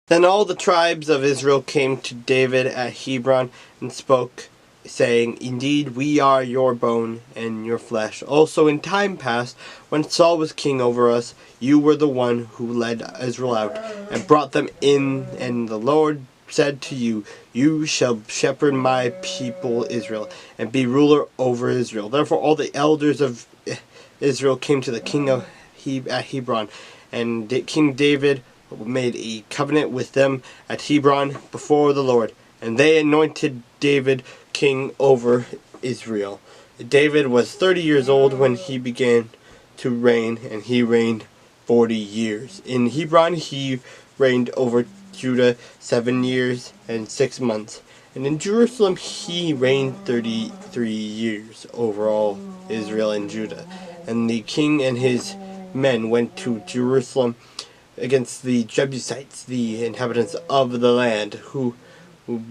Then all the tribes of Israel came to David at Hebron and spoke, saying, Indeed, we are your bone and your flesh. Also in time past, when Saul was king over us, you were the one who led Israel out and brought them in, and the Lord said to you, You shall shepherd my people Israel, and be ruler over Israel. Therefore all the elders of Israel came to the king at Hebron, and King David made a covenant with them at Hebron before the Lord, and they anointed David king over Israel. David was 30 years old when he began to reign, and he reigned 40 years. In Hebron he reigned over Judah 7 years and 6 months, and in Jerusalem he reigned 33 years over all Israel and Judah. And the king and his men went to Jerusalem against the Jebusites, the inhabitants of the land, who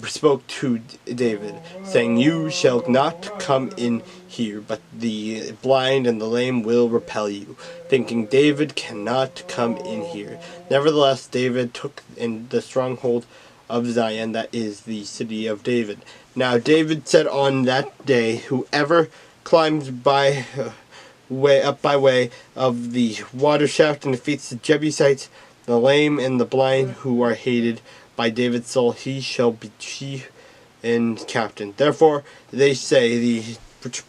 spoke to David, saying, You shall not come in here, but the blind and the lame will repel you, thinking, David cannot come in here. Nevertheless, David took in the stronghold of Zion, that is the city of David. Now David said on that day, Whoever climbs by way of the water shaft and defeats the Jebusites, the lame and the blind, who are hated by David's soul, he shall be chief and captain. Therefore they say, the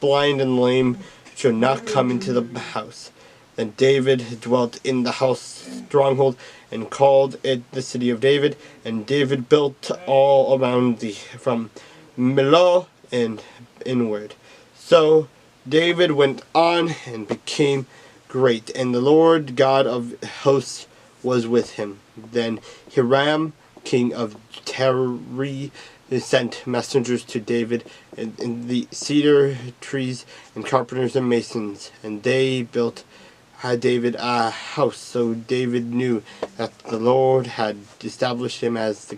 blind and lame shall not come into the house. Then David dwelt in the house stronghold, and called it the city of David. And David built all around from Millo and inward. So David went on and became great, and the Lord God of hosts was with him. Then Hiram, king of Tyre, sent messengers to David in the cedar trees and carpenters and masons, and they built David a house. So David knew that the Lord had established him as the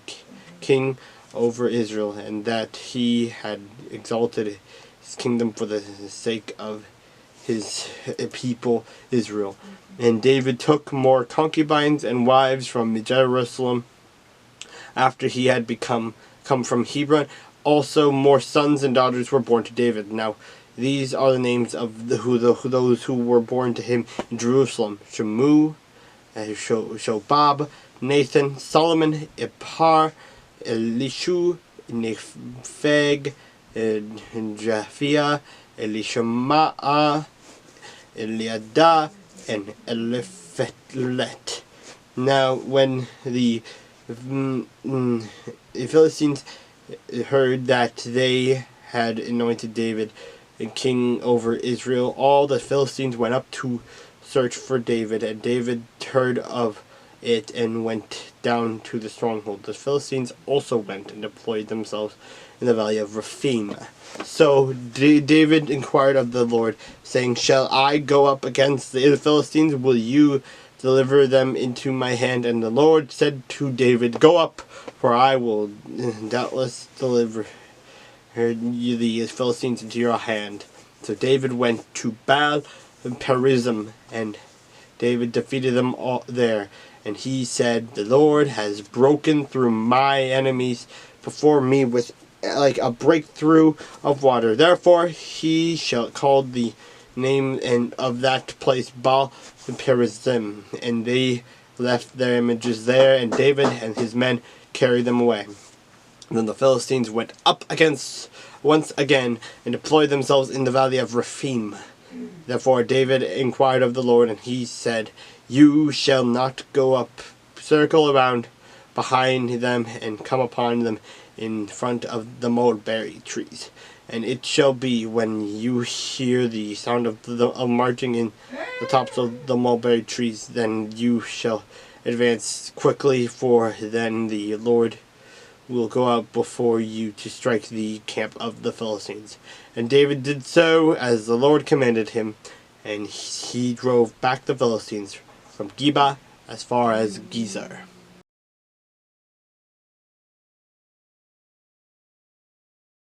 king over Israel, and that he had exalted his kingdom for the sake of his people Israel. And David took more concubines and wives from Jerusalem after he had come from Hebron. Also more sons and daughters were born to David. Now these are the names of those who were born to him in Jerusalem: Shamu, Shobab, Nathan, Solomon, Ibhar, Elishu, Nepheg, Japhia, Elishama, Eliada, and Eliphelet. Now when the Philistines heard that they had anointed David king over Israel, all the Philistines went up to search for David, and David heard of it and went down to the stronghold. The Philistines also went and deployed themselves in the valley of Rephaim. So David inquired of the Lord, saying, Shall I go up against the Philistines? Will you deliver them into my hand? And the Lord said to David, Go up, for I will doubtless deliver the Philistines into your hand. So David went to Baal and Perizim, and David defeated them all there. And he said, The Lord has broken through my enemies before me with like a breakthrough of water. Therefore he shall call the name of that place Baal Perizim. And they left their images there, and David and his men carried them away. And then the Philistines went up against once again and deployed themselves in the valley of Rephaim. Therefore David inquired of the Lord, and he said, You shall not go up, circle around behind them, and come upon them in front of the mulberry trees. And it shall be, when you hear the sound of marching in the tops of the mulberry trees, then you shall advance quickly, for then the Lord will go out before you to strike the camp of the Philistines. And David did so as the Lord commanded him, and he drove back the Philistines from Geba as far as Gezer.